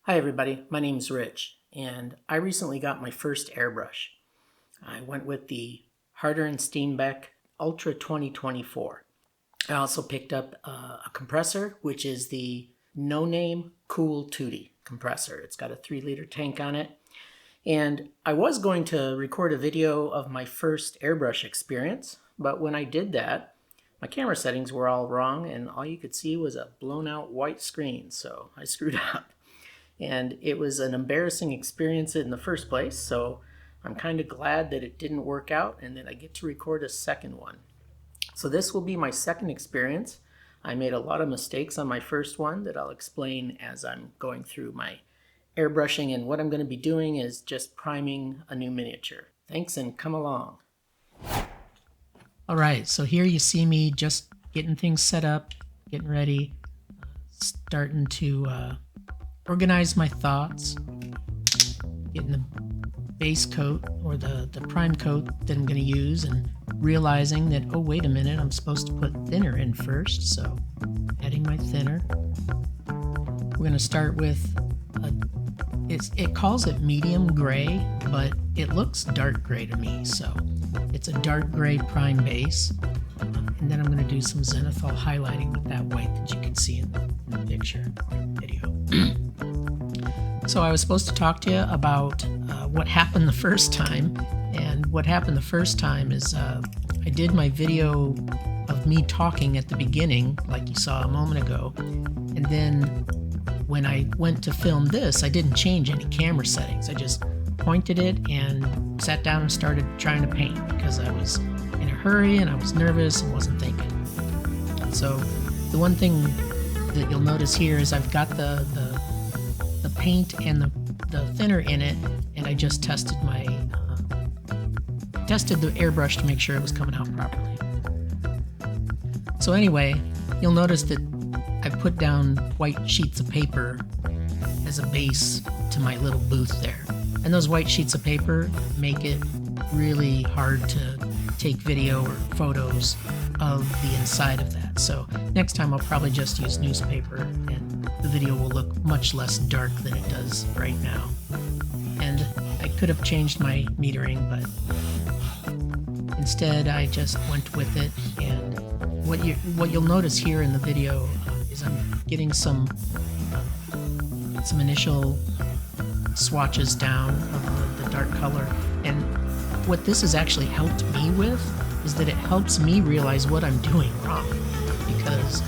Hi everybody, my name's Rich, and I recently got my first airbrush. I went with the Harder Steenbeck Ultra 2024. I also picked up a compressor, which is the No Name Cool Tootie compressor. It's got a 3-liter tank on it. And I was going to record a video of my first airbrush experience, but when I did that, my camera settings were all wrong and all you could see was a blown out white screen, so I screwed up. And it was an embarrassing experience in the first place, so I'm kind of glad that it didn't work out and that I get to record a second one. So this will be my second experience. I made a lot of mistakes on my first one that I'll explain as I'm going through my airbrushing, and what I'm going to be doing is just priming a new miniature. Thanks and come along. Alright, so here you see me just getting things set up, getting ready, starting to organize my thoughts, getting the base coat or the prime coat that I'm going to use, and realizing that, oh wait a minute, I'm supposed to put thinner in first, so adding my thinner. We're going to start with, it calls it medium gray, but it looks dark gray to me, so it's a dark gray prime base. And then I'm going to do some zenithal highlighting with that white that you can see in the picture or video. So I was supposed to talk to you about what happened the first time, and what happened the first time is I did my video of me talking at the beginning, like you saw a moment ago, and then when I went to film this, I didn't change any camera settings. I just pointed it and sat down and started trying to paint because I was in a hurry and I was nervous and wasn't thinking. So the one thing that you'll notice here is I've got the paint and the thinner in it, and I just tested tested the airbrush to make sure it was coming out properly. So anyway, you'll notice that I put down white sheets of paper as a base to my little booth there. And those white sheets of paper make it really hard to take video or photos of the inside of that. So next time I'll probably just use newspaper, and the video will look much less dark than it does right now. And I could have changed my metering, but instead I just went with it. And what you'll notice here in the video is I'm getting some initial swatches down of the dark color. And what this has actually helped me with is that it helps me realize what I'm doing wrong, because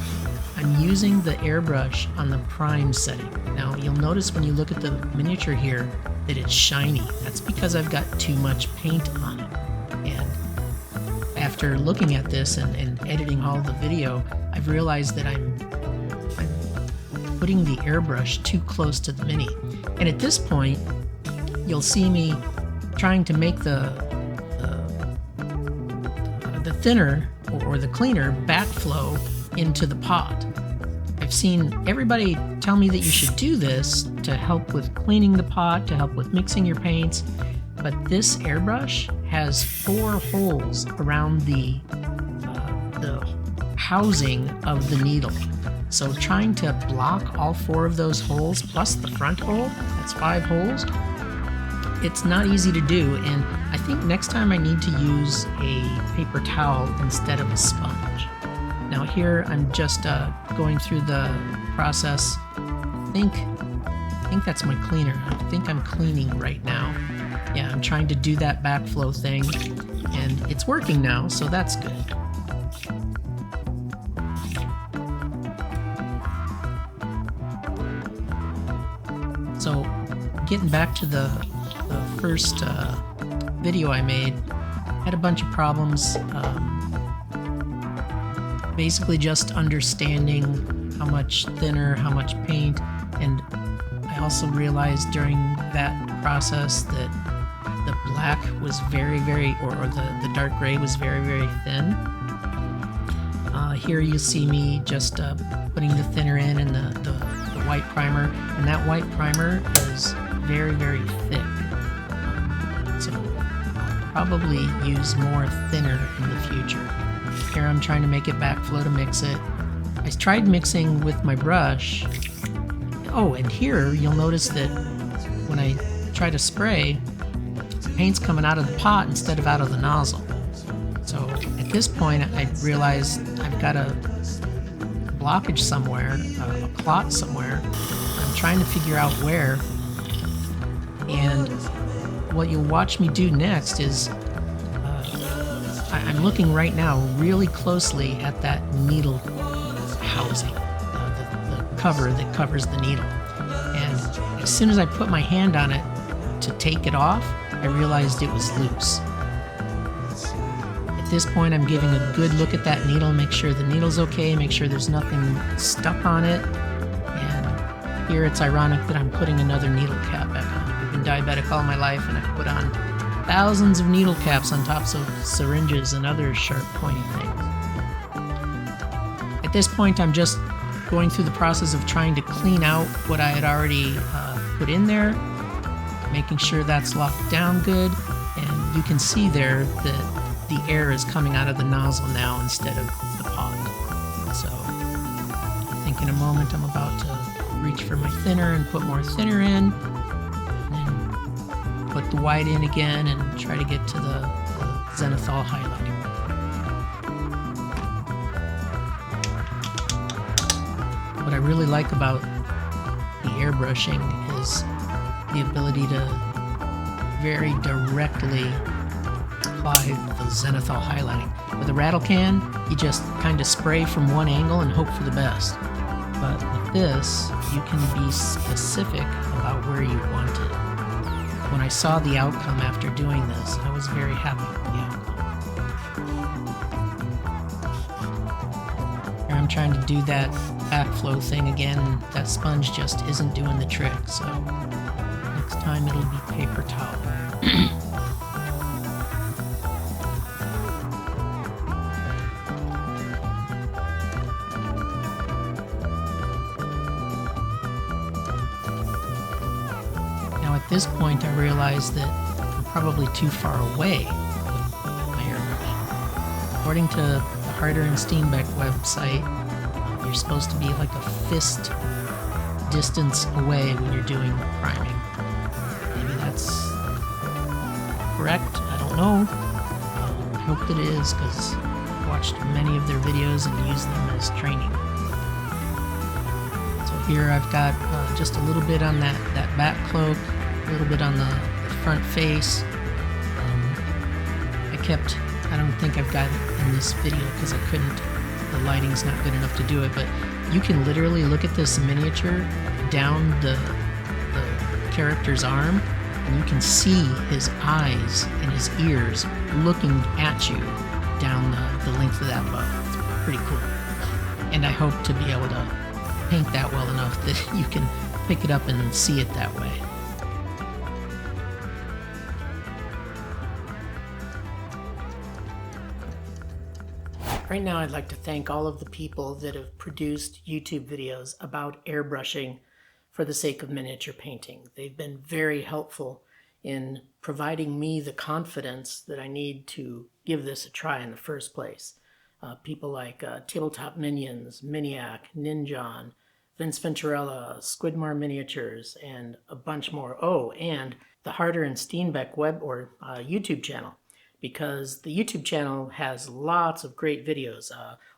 I'm using the airbrush on the prime setting. Now you'll notice when you look at the miniature here that it's shiny. That's because I've got too much paint on it. And after looking at this and editing all the video, I've realized that I'm putting the airbrush too close to the mini. And at this point, you'll see me trying to make the thinner or the cleaner backflow into the pot. I've seen everybody tell me that you should do this to help with cleaning the pot, to help with mixing your paints, but this airbrush has 4 holes around the housing of the needle. So trying to block all 4 of those holes plus the front hole, that's 5 holes, it's not easy to do. And I think next time I need to use a paper towel instead of a sponge. Now here I'm just going through the process. I think that's my cleaner. I think I'm cleaning right now. Yeah, I'm trying to do that backflow thing, and it's working now, so that's good. So getting back to the first video I made, had a bunch of problems. Basically just understanding how much thinner, how much paint, and I also realized during that process that the black was very, or the dark gray was very, very thin. Here you see me just putting the thinner in and the white primer, and that white primer is very, very thick. So I'll probably use more thinner in the future. Here I'm trying to make it backflow to mix it. I I tried mixing with my brush. Oh, and here you'll notice that when I try to spray, the paint's coming out of the pot instead of out of the nozzle. So at this point, I realized I've got a blockage somewhere, a clot somewhere. I'm trying to figure out where. And what you'll watch me do next is I'm looking right now really closely at that needle housing, the cover that covers the needle. And as soon as I put my hand on it to take it off, I realized it was loose. At this point, I'm giving a good look at that needle, make sure the needle's okay, make sure there's nothing stuck on it. And here it's ironic that I'm putting another needle cap back on. I've been diabetic all my life, and I've put on thousands of needle caps on tops of syringes and other sharp, pointy things. At this point, I'm just going through the process of trying to clean out what I had already put in there, making sure that's locked down good, and you can see there that the air is coming out of the nozzle now instead of the pot. So I think in a moment I'm about to reach for my thinner and put more thinner in, and then put the white in again and try to get to the zenithal highlighting. What I really like about the airbrushing is the ability to very directly apply the zenithal highlighting. With a rattle can, you just kind of spray from one angle and hope for the best. But with this, you can be specific about where you want it. When I saw the outcome after doing this, I was very happy with the outcome. Here I'm trying to do that backflow thing again, and that sponge just isn't doing the trick, so next time it'll be paper towel. Now at this point I realize that I'm probably too far away with my airbrush. According to the Harder Steenbeck website, you're supposed to be like a fist distance away when you're doing priming. Maybe that's correct, I don't know. I hope that it is, because I've watched many of their videos and used them as training. So here I've got just a little bit on that back cloak, a little bit on the front face. I don't think I've got it in this video because I couldn't. The lighting's not good enough to do it, but you can literally look at this miniature down the character's arm, and you can see his eyes and his ears looking at you down the length of that bow. It's pretty cool. And I hope to be able to paint that well enough that you can pick it up and see it that way. Right now, I'd like to thank all of the people that have produced YouTube videos about airbrushing for the sake of miniature painting. They've been very helpful in providing me the confidence that I need to give this a try in the first place. People like Tabletop Minions, Miniac, Ninjon, Vince Venturella, Squidmar Miniatures, and a bunch more. Oh, and the Harder Steenbeck web or YouTube channel, because the YouTube channel has lots of great videos.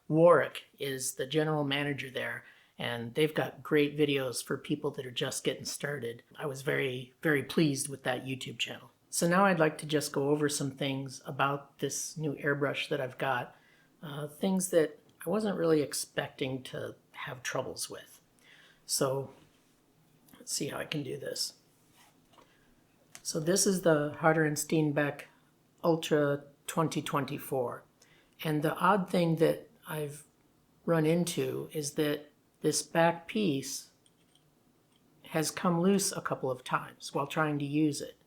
Warwick is the general manager there, and they've got great videos for people that are just getting started. I was very, very pleased with that YouTube channel. So now I'd like to just go over some things about this new airbrush that I've got, things that I wasn't really expecting to have troubles with. So let's see how I can do this. So this is the Harder Steenbeck Ultra 2024. And the odd thing that I've run into is that this back piece has come loose a couple of times while trying to use it.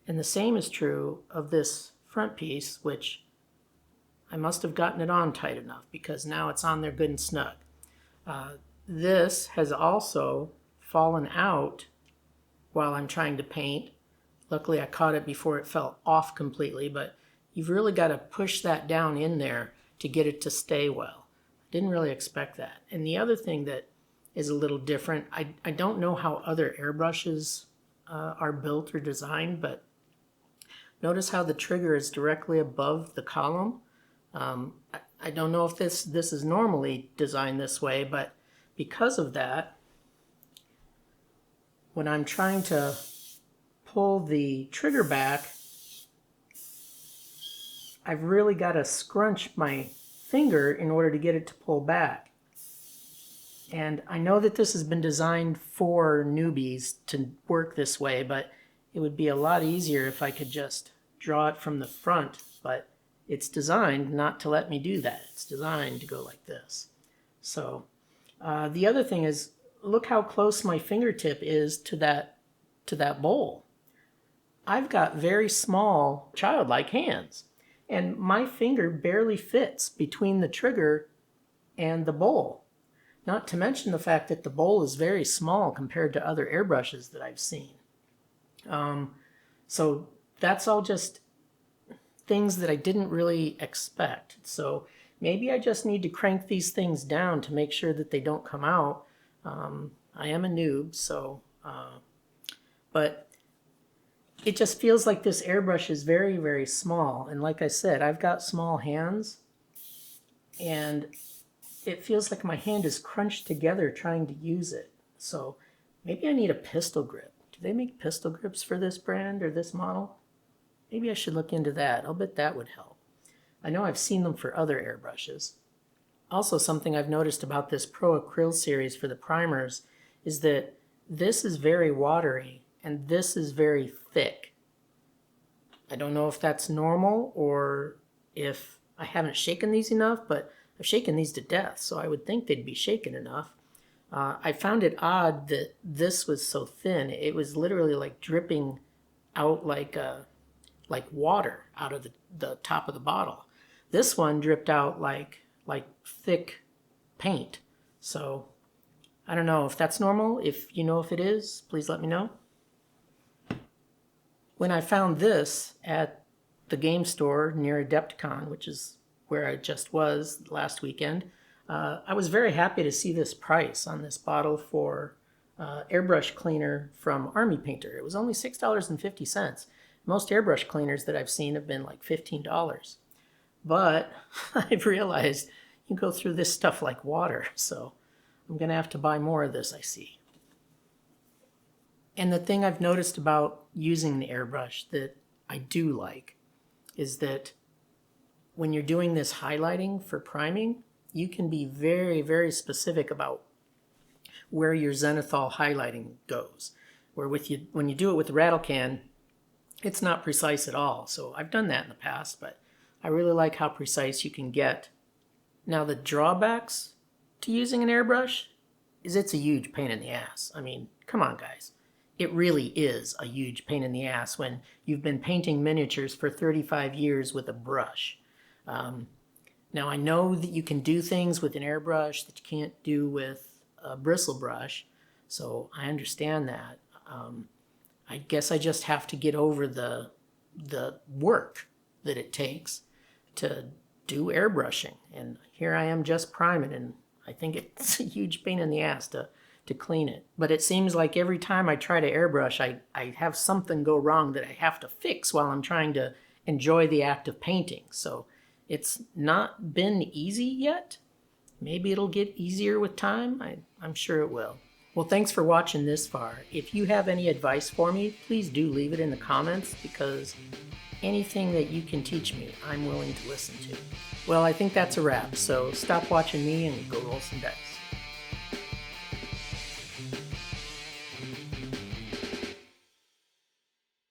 And the same is true of this front piece, which I must have gotten it on tight enough because now it's on there good and snug. This has also fallen out while I'm trying to paint. Luckily, I caught it before it fell off completely, but you've really got to push that down in there to get it to stay well. Didn't really expect that. And the other thing that is a little different, I don't know how other airbrushes are built or designed, but notice how the trigger is directly above the column. I don't know if this is normally designed this way, but because of that, when I'm trying to pull the trigger back, I've really got to scrunch my finger in order to get it to pull back. And I know that this has been designed for newbies to work this way, but it would be a lot easier if I could just draw it from the front, but it's designed not to let me do that. It's designed to go like this. So the other thing is, look how close my fingertip is to that bowl. I've got very small childlike hands, and my finger barely fits between the trigger and the bowl. Not to mention the fact that the bowl is very small compared to other airbrushes that I've seen. So that's all just things that I didn't really expect. So maybe I just need to crank these things down to make sure that they don't come out. I am a noob, so, but it just feels like this airbrush is very, very small. And like I said, I've got small hands, and it feels like my hand is crunched together trying to use it. So maybe I need a pistol grip. Do they make pistol grips for this brand or this model? Maybe I should look into that. I'll bet that would help. I know I've seen them for other airbrushes. Also, something I've noticed about this Pro Acryl series for the primers is that this is very watery and this is very thick. I don't know if that's normal or if I haven't shaken these enough, but I've shaken these to death, so I would think they'd be shaken enough. I found it odd that this was so thin. It was literally like dripping out like water out of the top of the bottle. This one dripped out like thick paint. So I don't know if that's normal. If you know if it is, please let me know. When I found this at the game store near Adepticon, which is where I just was last weekend, I was very happy to see this price on this bottle for airbrush cleaner from Army Painter. It was only $6.50. Most airbrush cleaners that I've seen have been like $15. But I've realized you go through this stuff like water, so I'm going to have to buy more of this, I see. And the thing I've noticed about using the airbrush that I do like is that when you're doing this highlighting for priming, you can be very, very specific about where your zenithal highlighting goes. Where when you do it with the rattle can, it's not precise at all. So I've done that in the past, but I really like how precise you can get. Now the drawbacks to using an airbrush is it's a huge pain in the ass. I mean, come on guys. It really is a huge pain in the ass when you've been painting miniatures for 35 years with a brush. Now I know that you can do things with an airbrush that you can't do with a bristle brush, so I understand that. I guess I just have to get over the work that it takes to do airbrushing. And here I am just priming, and I think it's a huge pain in the ass to clean it. But it seems like every time I try to airbrush, I have something go wrong that I have to fix while I'm trying to enjoy the act of painting. So it's not been easy yet. Maybe it'll get easier with time. I'm sure it will. Well, thanks for watching this far. If you have any advice for me, please do leave it in the comments, because anything that you can teach me, I'm willing to listen to. Well, I think that's a wrap, so stop watching me and go roll some dice.